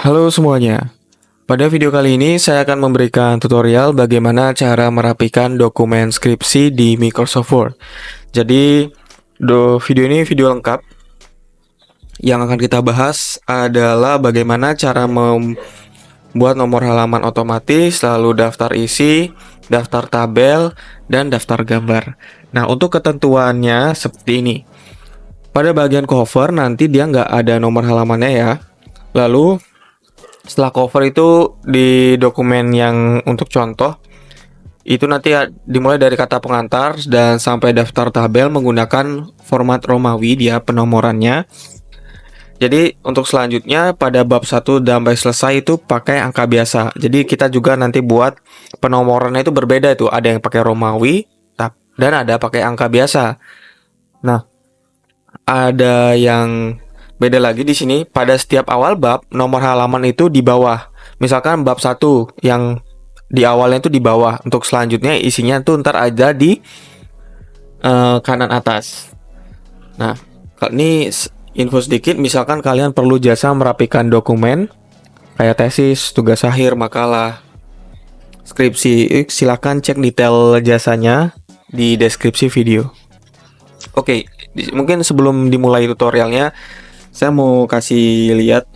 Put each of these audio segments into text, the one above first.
Halo semuanya, pada video kali ini saya akan memberikan tutorial bagaimana cara merapikan dokumen skripsi di Microsoft Word. Jadi, video ini video lengkap. Yang akan kita bahas adalah bagaimana cara membuat nomor halaman otomatis, lalu daftar isi, daftar tabel, dan daftar gambar. Nah, untuk ketentuannya seperti ini. Pada bagian cover nanti dia nggak ada nomor halamannya ya. Lalu setelah cover itu di dokumen yang untuk contoh itu nanti dimulai dari kata pengantar dan sampai daftar tabel menggunakan format Romawi dia penomorannya. Jadi untuk selanjutnya pada bab 1 sampai selesai itu pakai angka biasa. Jadi kita juga nanti buat penomorannya itu berbeda itu, ada yang pakai Romawi dan ada pakai angka biasa. Nah, ada yang beda lagi di sini. Pada setiap awal bab, nomor halaman itu di bawah. Misalkan bab 1 yang di awalnya itu di bawah. Untuk selanjutnya isinya tuh ntar ada di kanan atas. Nah, ini info sedikit. Misalkan kalian perlu jasa merapikan dokumen kayak tesis, tugas akhir, makalah, skripsi, silakan cek detail jasanya di deskripsi video. Oke, mungkin sebelum dimulai tutorialnya, saya mau kasih lihat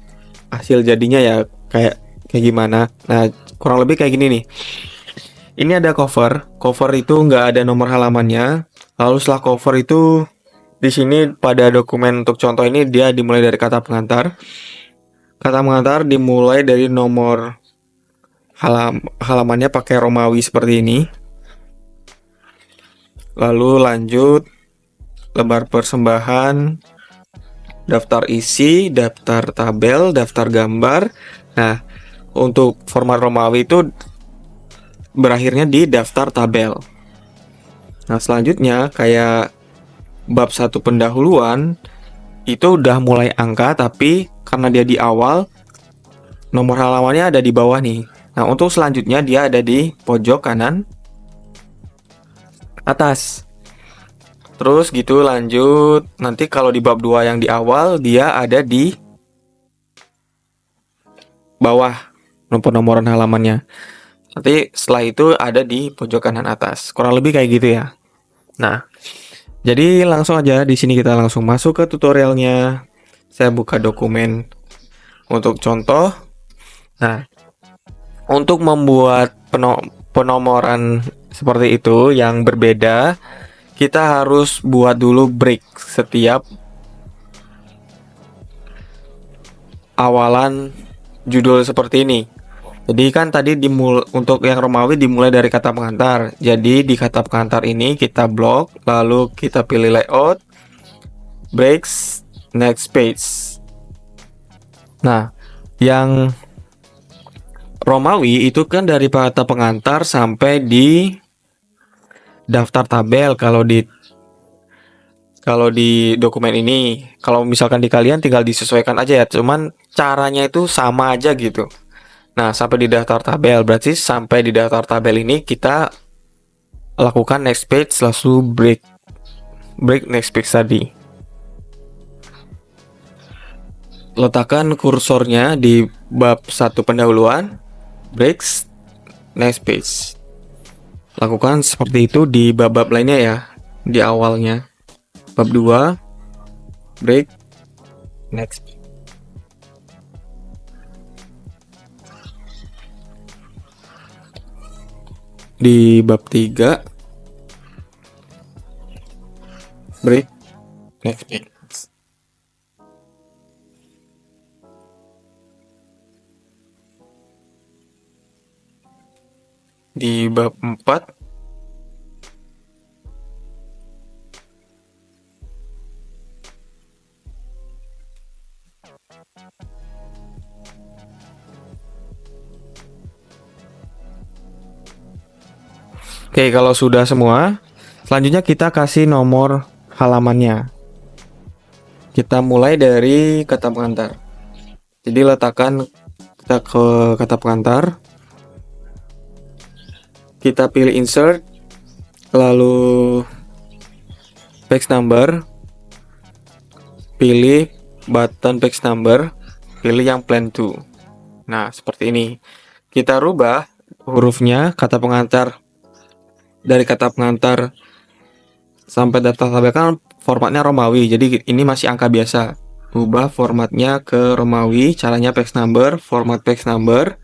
hasil jadinya ya, kayak gimana. Nah, kurang lebih kayak gini nih. Ini ada cover. Cover itu nggak ada nomor halamannya. Lalu setelah cover itu di sini pada dokumen untuk contoh ini dia dimulai dari kata pengantar. Kata pengantar dimulai dari nomor halamannya pakai Romawi seperti ini. Lalu lanjut lembar persembahan, daftar isi, daftar tabel, daftar gambar. Nah, untuk format Romawi itu berakhirnya di daftar tabel. Nah, selanjutnya kayak bab 1 pendahuluan itu udah mulai angka, tapi karena dia di awal, nomor halamannya ada di bawah nih. Nah, untuk selanjutnya dia ada di pojok kanan atas. Terus gitu lanjut. Nanti kalau di bab 2 yang di awal dia ada di bawah penomoran halamannya. Nanti setelah itu ada di pojok kanan atas. Kurang lebih kayak gitu ya. Nah, jadi langsung aja di sini kita langsung masuk ke tutorialnya. Saya buka dokumen untuk contoh. Nah, untuk membuat penomoran seperti itu yang berbeda, kita harus buat dulu break setiap awalan judul seperti ini. Jadi kan tadi untuk yang Romawi dimulai dari kata pengantar. Jadi di kata pengantar ini kita blok, lalu kita pilih layout, breaks, next page. Nah, yang Romawi itu kan dari kata pengantar sampai di daftar tabel kalau di dokumen ini. Kalau misalkan di kalian tinggal disesuaikan aja ya. Cuman caranya itu sama aja gitu. Nah, sampai di daftar tabel. Berarti sampai di daftar tabel ini kita lakukan next page lalu break next page tadi. Letakkan kursornya di bab 1 pendahuluan, breaks next page. Lakukan seperti itu di bab-bab lainnya ya, di awalnya. Bab 2, break next page. Di bab 3, break next page. Di bab 4, oke, kalau sudah semua, selanjutnya kita kasih nomor halamannya. Kita mulai dari kata pengantar. Jadi letakkan kita ke kata pengantar. Kita pilih insert, lalu page number, pilih button page number, pilih yang plan to. Nah, seperti ini. Kita rubah hurufnya, kata pengantar dari kata pengantar sampai daftar tabel kan formatnya Romawi. Jadi ini masih angka biasa. Ubah formatnya ke Romawi, caranya page number, format page number.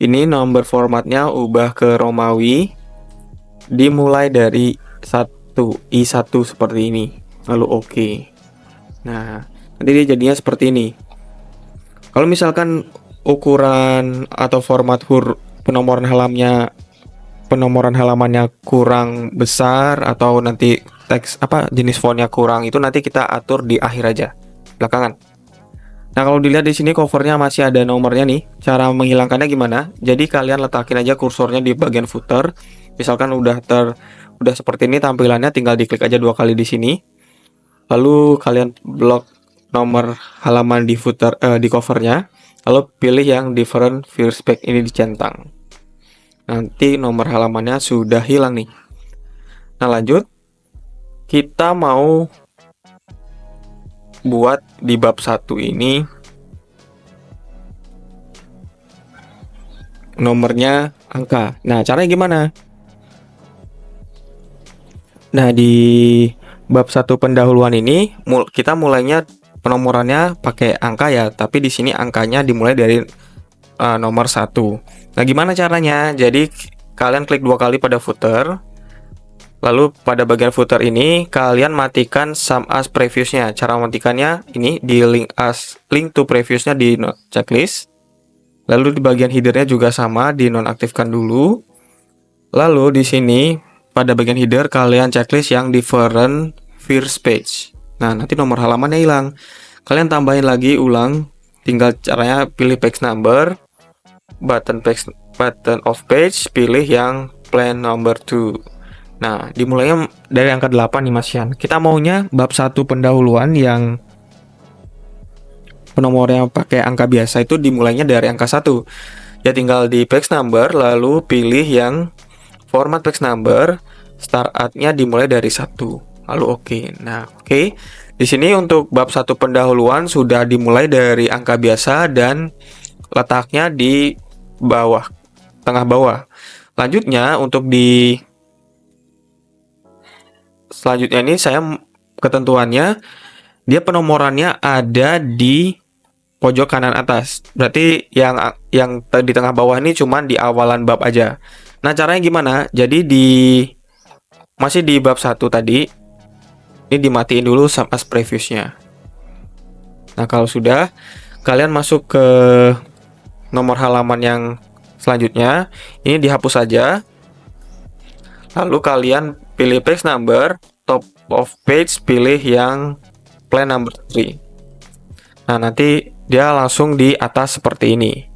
Ini nomor formatnya ubah ke Romawi, dimulai dari 1, I1 seperti ini. Lalu oke. Nah, nanti dia jadinya seperti ini. Kalau misalkan ukuran atau format penomoran halamannya kurang besar atau nanti teks jenis fontnya kurang, itu nanti kita atur di akhir aja, belakangan. Nah, kalau dilihat di sini covernya masih ada nomornya nih. Cara menghilangkannya gimana? Jadi kalian letakin aja kursornya di bagian footer. Misalkan udah seperti ini tampilannya, tinggal diklik aja 2 kali di sini. Lalu kalian blok nomor halaman di footer di covernya. Lalu pilih yang different first page, ini dicentang. Nanti nomor halamannya sudah hilang nih. Nah, lanjut. Kita mau buat di bab 1 ini nomornya angka. Nah, caranya gimana? Nah, di bab 1 pendahuluan ini kita mulainya penomorannya pakai angka ya, tapi di sini angkanya dimulai dari nomor 1. Nah, gimana caranya? Jadi kalian klik 2 kali pada footer. Lalu pada bagian footer ini kalian matikan sum as previousnya. Cara mematikannya ini di link to previousnya di checklist. Lalu di bagian headernya juga sama, dinonaktifkan dulu. Lalu di sini pada bagian header kalian checklist yang different first page. Nah, nanti nomor halamannya hilang. Kalian tambahin lagi ulang. Tinggal caranya pilih page number, button of page, pilih yang plan number 2. Nah, dimulainya dari angka 8 nih Mas Yan. Kita maunya bab 1 pendahuluan yang penomornya pakai angka biasa itu dimulainya dari angka 1. Ya tinggal di page number, lalu pilih yang format page number, start at-nya dimulai dari 1. Lalu oke. Nah, oke. Di sini untuk bab 1 pendahuluan sudah dimulai dari angka biasa dan letaknya di bawah, tengah bawah. Lanjutnya untuk selanjutnya ini saya ketentuannya dia penomorannya ada di pojok kanan atas. Berarti yang di tengah bawah ini cuma di awalan bab aja. Nah, caranya gimana? Jadi masih di bab 1 tadi. Ini dimatiin dulu sum as previousnya. Nah, kalau sudah kalian masuk ke nomor halaman yang selanjutnya, ini dihapus saja. Lalu kalian pilih page number, top of page pilih yang plan number 3. Nah, nanti dia langsung di atas seperti ini.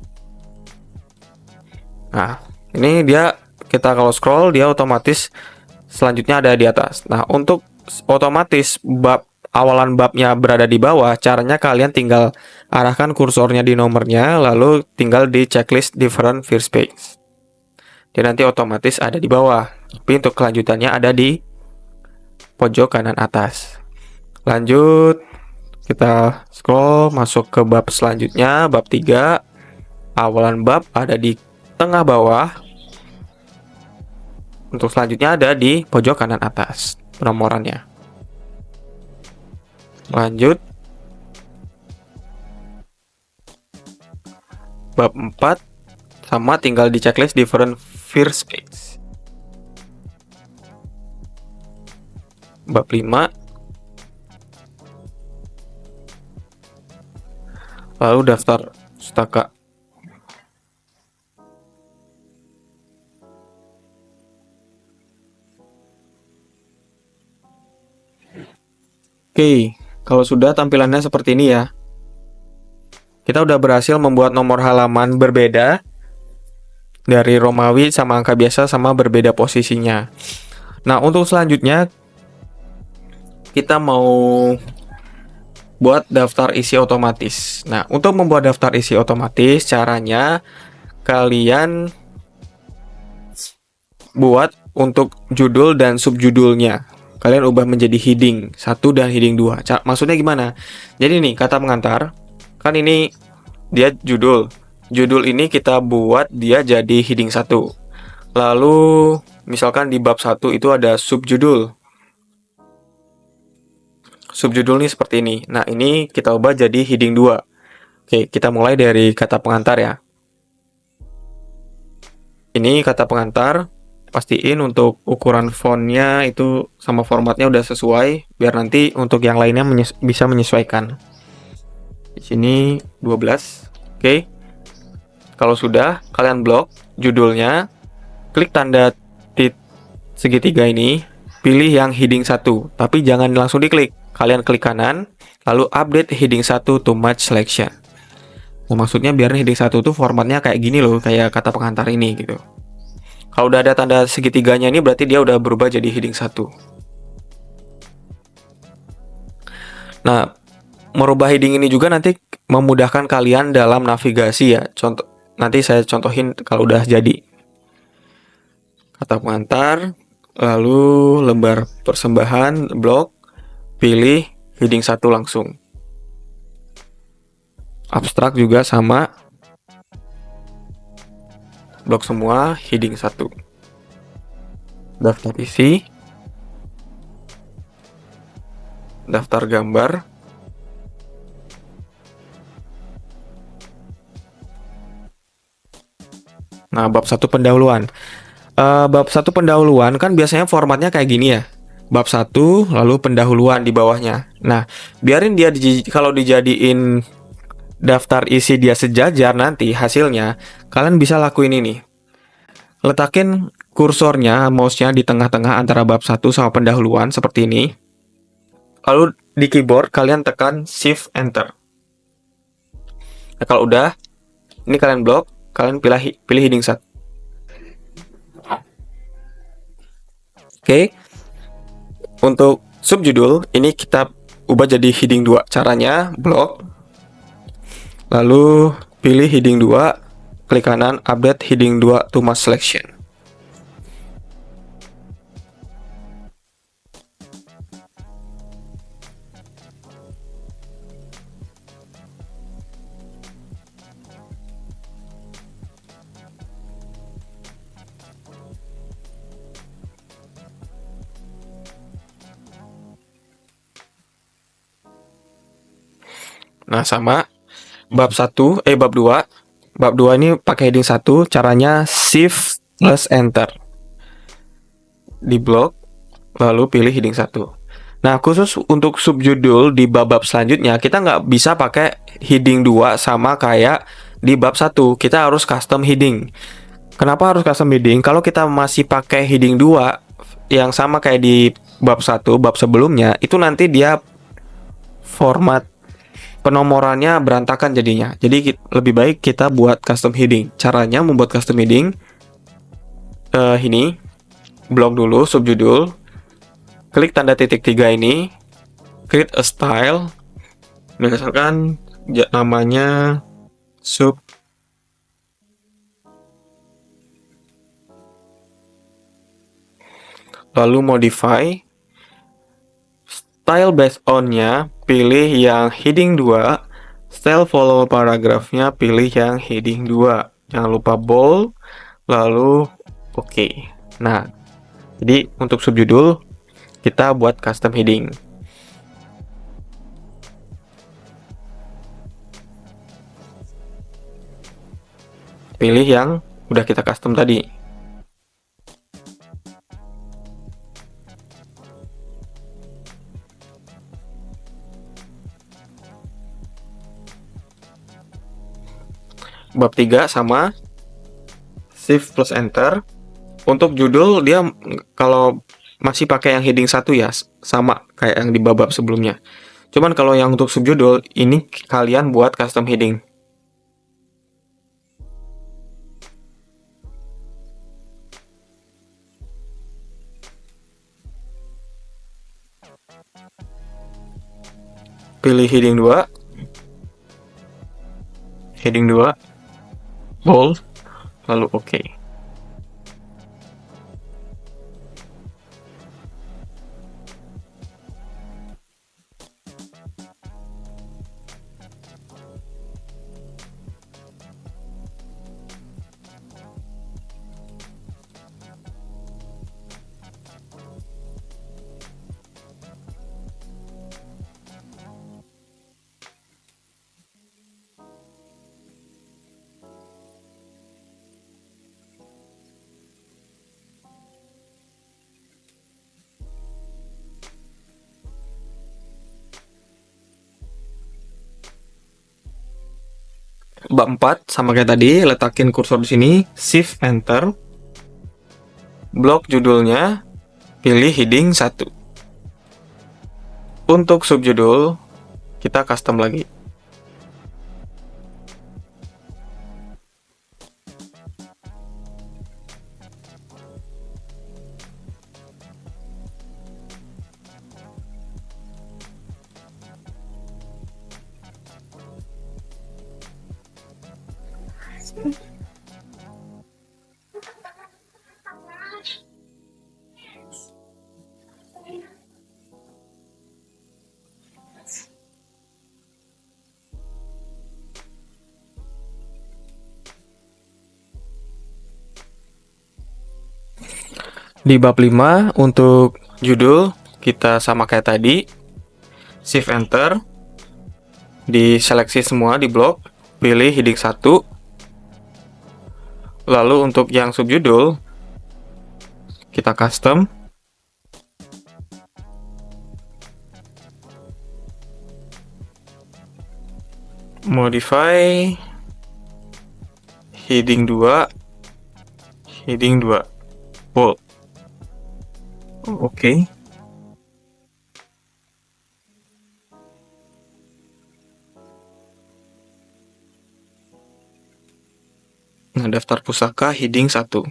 Nah, ini kita kalau scroll dia otomatis selanjutnya ada di atas. Nah, untuk otomatis awalan babnya berada di bawah, caranya kalian tinggal arahkan kursornya di nomornya, lalu tinggal di checklist different first page. Dia nanti otomatis ada di bawah. Tapi untuk kelanjutannya ada di pojok kanan atas. Lanjut, kita scroll masuk ke bab selanjutnya, bab 3. Awalan bab ada di tengah bawah. Untuk selanjutnya ada di pojok kanan atas penomorannya. Lanjut, bab 4 sama, tinggal di checklist different first page. Bab 5, lalu daftar pustaka. Oke, kalau sudah tampilannya seperti ini ya. Kita udah berhasil membuat nomor halaman berbeda dari Romawi sama angka biasa sama berbeda posisinya. Nah, untuk selanjutnya kita mau buat daftar isi otomatis. Nah, untuk membuat daftar isi otomatis, caranya kalian buat untuk judul dan subjudulnya. Kalian ubah menjadi heading 1 dan heading 2. Maksudnya gimana? Jadi nih, kata pengantar, kan ini dia judul. judul ini kita buat dia jadi heading 1. Lalu misalkan di bab 1 itu ada subjudul. Subjudul ini seperti ini. Nah, ini kita ubah jadi heading 2. Oke, kita mulai dari kata pengantar ya. Ini kata pengantar, pastiin untuk ukuran fontnya itu sama formatnya udah sesuai, biar nanti untuk yang lainnya bisa menyesuaikan. Di sini 12. Oke. Kalau sudah, kalian blok judulnya, klik tanda segitiga ini, pilih yang heading 1, tapi jangan langsung diklik. Kalian klik kanan, lalu update heading 1 to match selection. Nah, maksudnya biar heading 1 tuh formatnya kayak gini loh, kayak kata pengantar ini gitu. Kalau udah ada tanda segitiganya ini berarti dia udah berubah jadi heading 1. Nah, merubah heading ini juga nanti memudahkan kalian dalam navigasi ya. Contoh, nanti saya contohin kalau udah jadi. Kata pengantar, lalu lembar persembahan, blok, pilih heading 1 langsung. Abstrak juga sama, blok semua, heading 1. Daftar isi, daftar gambar, nah bab 1 pendahuluan. Bab 1 pendahuluan kan biasanya formatnya kayak gini ya. Bab 1 lalu pendahuluan di bawahnya. Nah, biarin dia kalau dijadiin daftar isi dia sejajar nanti hasilnya, kalian bisa lakuin ini. Letakin kursornya, mouse-nya di tengah-tengah antara bab 1 sama pendahuluan seperti ini. Lalu di keyboard kalian tekan Shift Enter. Nah, kalau udah, ini kalian blok, kalian pilih heading 1. Oke. Untuk subjudul, ini kita ubah jadi heading 2. Caranya, blok, lalu pilih heading 2, klik kanan, update heading 2 to match selection. Nah, sama bab 1, bab 2. Bab 2 ini pakai heading 1, caranya Shift plus Enter. Di blok, lalu pilih heading 1. Nah, khusus untuk subjudul di bab-bab selanjutnya, kita nggak bisa pakai heading 2 sama kayak di bab 1. Kita harus custom heading. Kenapa harus custom heading? Kalau kita masih pakai heading 2 yang sama kayak di bab 1, bab sebelumnya, itu nanti dia format penomorannya berantakan jadinya. Jadi lebih baik kita buat custom heading. Caranya membuat custom heading, ini blok dulu subjudul, klik tanda titik 3 ini, create a style, misalkan namanya sub, lalu modify style based on-nya, pilih yang heading 2, style follow paragrafnya pilih yang heading 2. Jangan lupa bold, lalu oke. Nah, jadi untuk subjudul kita buat custom heading. Pilih yang udah kita custom tadi. Bab 3 sama, Shift plus Enter. Untuk judul dia kalau masih pakai yang heading 1 ya, sama kayak yang di bab sebelumnya. Cuman kalau yang untuk subjudul, ini kalian buat custom heading. Pilih heading 2. Heading 2. Bold. Lalu oke. bab 4 sama kayak tadi, letakin kursor di sini, shift enter. Blok judulnya, pilih heading 1. Untuk subjudul, kita custom lagi. Di bab 5 untuk judul kita sama kayak tadi, shift enter, diseleksi semua di blok, pilih heading 1. Lalu untuk yang subjudul kita custom, modify heading 2, bold. Oke. Nah, daftar pusaka heading 1.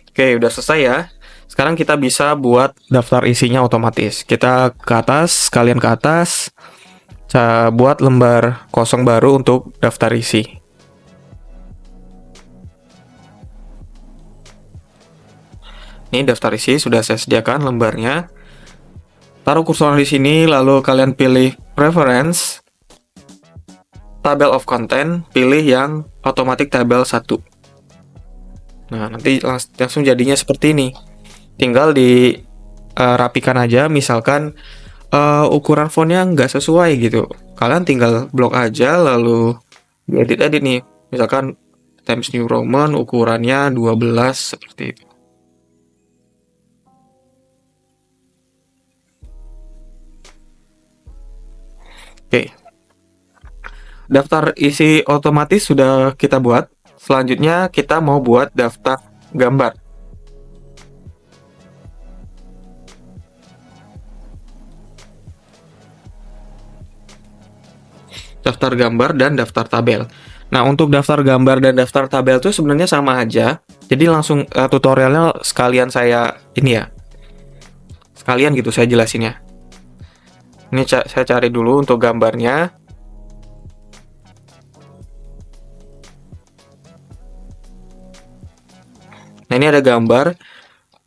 Oke, udah selesai ya. Sekarang kita bisa buat daftar isinya otomatis. Kita ke atas, kalian ke atas, buat lembar kosong baru untuk daftar isi. Ini daftar isi sudah saya sediakan lembarnya. Taruh kursor di sini, lalu kalian pilih preference, table of content, pilih yang automatic table 1. Nah, nanti langsung jadinya seperti ini. Tinggal rapikan aja, misalkan ukuran fontnya nggak sesuai gitu. Kalian tinggal blok aja, lalu edit nih. Misalkan Times New Roman ukurannya 12, seperti itu. Oke. Daftar isi otomatis sudah kita buat. Selanjutnya kita mau buat daftar gambar. Daftar gambar dan daftar tabel. Nah, untuk daftar gambar dan daftar tabel itu sebenarnya sama aja. Jadi langsung tutorialnya sekalian saya ini ya. Sekalian gitu saya jelasin ya. Ini saya cari dulu untuk gambarnya. Nah, ini ada gambar.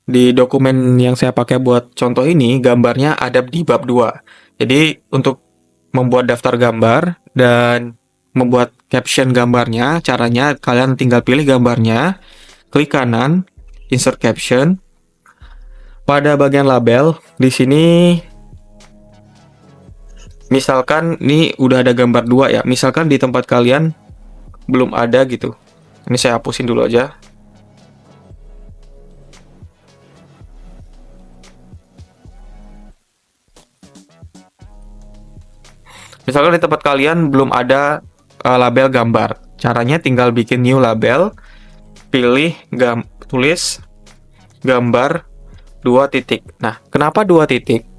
Di dokumen yang saya pakai buat contoh ini, gambarnya ada di bab 2. Jadi, untuk membuat daftar gambar dan membuat caption gambarnya, caranya kalian tinggal pilih gambarnya, klik kanan, insert caption. Pada bagian label, di sini misalkan ini udah ada gambar 2 ya. Misalkan di tempat kalian belum ada gitu. Ini saya hapusin dulu aja. Misalkan di tempat kalian belum ada label gambar. Caranya tinggal bikin new label, pilih tulis gambar 2 titik. Nah, kenapa 2 titik?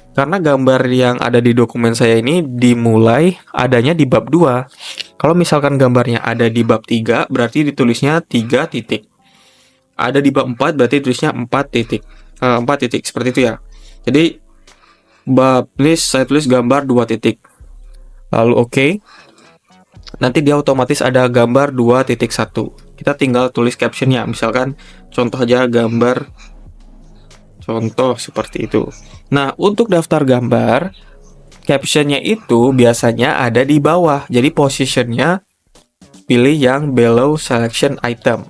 Karena gambar yang ada di dokumen saya ini dimulai adanya di bab 2. Kalau misalkan gambarnya ada di bab 3, berarti ditulisnya 3 titik. Ada di bab 4, berarti tulisnya 4 titik. 4 titik, seperti itu ya. Jadi, bab list saya tulis gambar 2 titik. Lalu oke. Nanti dia otomatis ada gambar 2.1. Kita tinggal tulis captionnya. Misalkan contoh aja gambar contoh seperti itu. Nah, untuk daftar gambar, captionnya itu biasanya ada di bawah. Jadi positionnya pilih yang below selection item.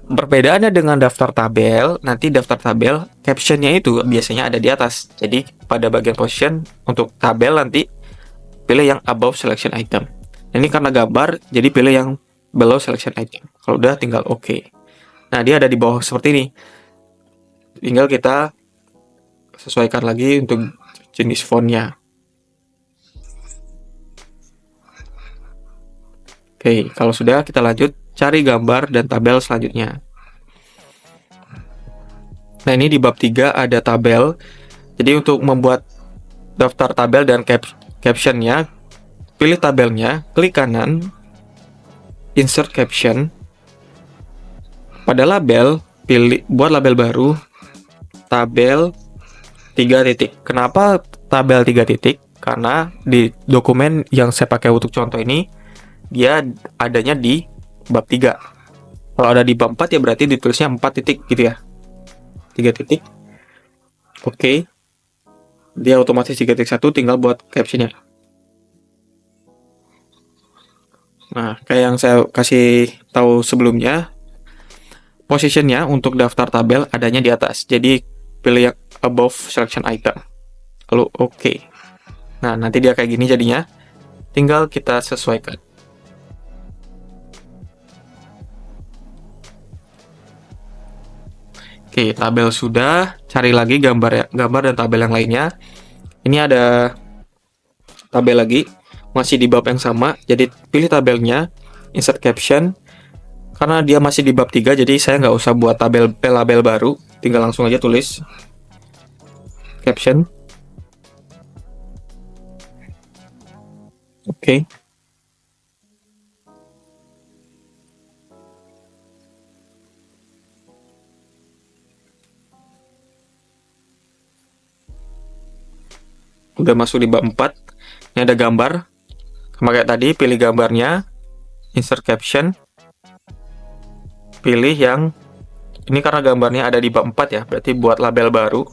Perbedaannya dengan daftar tabel, nanti daftar tabel captionnya itu biasanya ada di atas. Jadi pada bagian position untuk tabel nanti pilih yang above selection item. Ini karena gambar, jadi pilih yang below selection item. Kalau udah tinggal oke. Nah, dia ada di bawah seperti ini. Tinggal kita sesuaikan lagi untuk jenis fontnya. Oke, kalau sudah kita lanjut cari gambar dan tabel selanjutnya. Nah, ini di bab 3 ada tabel. Jadi untuk membuat daftar tabel dan captionnya, pilih tabelnya, klik kanan, insert caption. Pada label, buat label baru, tabel 3 titik. Kenapa tabel 3 titik? Karena di dokumen yang saya pakai untuk contoh ini, dia adanya di bab 3. Kalau ada di bab 4 ya berarti ditulisnya 4 titik gitu ya. 3 titik. Oke. Dia otomatis 3.1, tinggal buat captionnya. Nah, kayak yang saya kasih tahu sebelumnya, positionnya untuk daftar tabel adanya di atas. Jadi pilih yang above selection item. Lalu oke. Nah, nanti dia kayak gini jadinya. Tinggal kita sesuaikan. Oke, tabel sudah. Cari lagi gambar dan tabel yang lainnya. Ini ada tabel lagi, masih di bab yang sama. Jadi pilih tabelnya, insert caption. Karena dia masih di bab 3, jadi saya nggak usah buat label baru. Tinggal langsung aja tulis caption. Oke. Udah masuk di bab 4. Ini ada gambar. Sama kayak tadi, pilih gambarnya, insert caption. Pilih yang ini karena gambarnya ada di bab 4 ya, berarti buat label baru.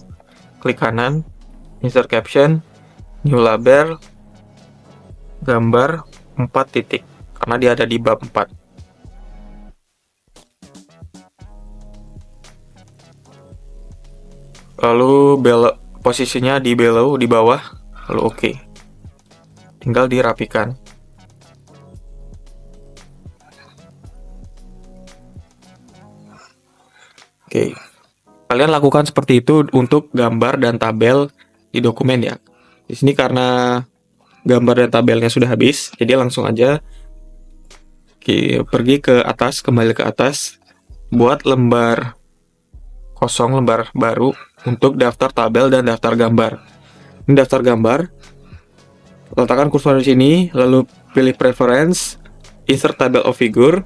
Klik kanan, insert caption, new label, gambar 4 titik. Karena dia ada di bab 4. Lalu posisinya di below, di bawah, lalu oke. Tinggal dirapikan. Oke. Kalian lakukan seperti itu untuk gambar dan tabel di dokumen ya. Di sini karena gambar dan tabelnya sudah habis, jadi langsung aja pergi ke atas, kembali ke atas, buat lembar kosong, lembar baru untuk daftar tabel dan daftar gambar. Ini daftar gambar. Letakkan kursor di sini, lalu pilih preference, insert table of figure.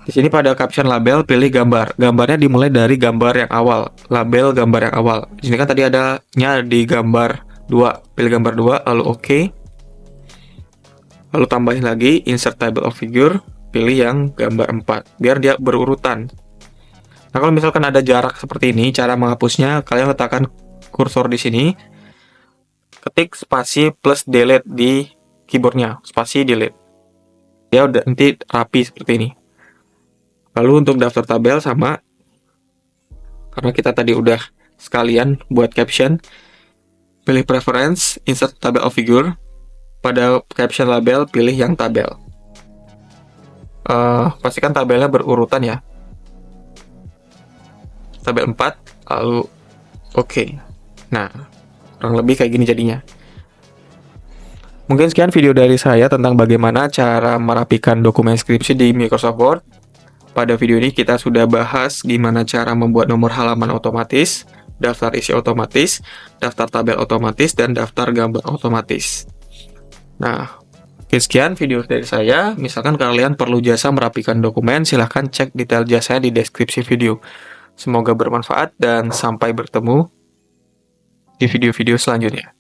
Di sini pada caption label pilih gambar. Gambarnya dimulai dari gambar yang awal, label gambar yang awal. Di sini kan tadi adanya di gambar 2. Pilih gambar 2 lalu oke. Lalu tambahin lagi insert table of figure, pilih yang gambar 4 biar dia berurutan. Nah, kalau misalkan ada jarak seperti ini, cara menghapusnya kalian letakkan kursor di sini. Ketik spasi plus delete di keyboardnya, spasi delete. Dia udah nanti rapi seperti ini. Lalu untuk daftar tabel sama, karena kita tadi udah sekalian buat caption, pilih preference, insert table of figure. Pada caption label, pilih yang tabel. Pastikan tabelnya berurutan ya. Tabel 4, lalu oke. Nah, kurang lebih kayak gini jadinya. Mungkin sekian video dari saya tentang bagaimana cara merapikan dokumen skripsi di Microsoft Word. Pada video ini kita sudah bahas gimana cara membuat nomor halaman otomatis, daftar isi otomatis, daftar tabel otomatis, dan daftar gambar otomatis. Nah, sekian video dari saya. Misalkan kalian perlu jasa merapikan dokumen, silahkan cek detail jasanya di deskripsi video. Semoga bermanfaat dan sampai bertemu di video-video selanjutnya.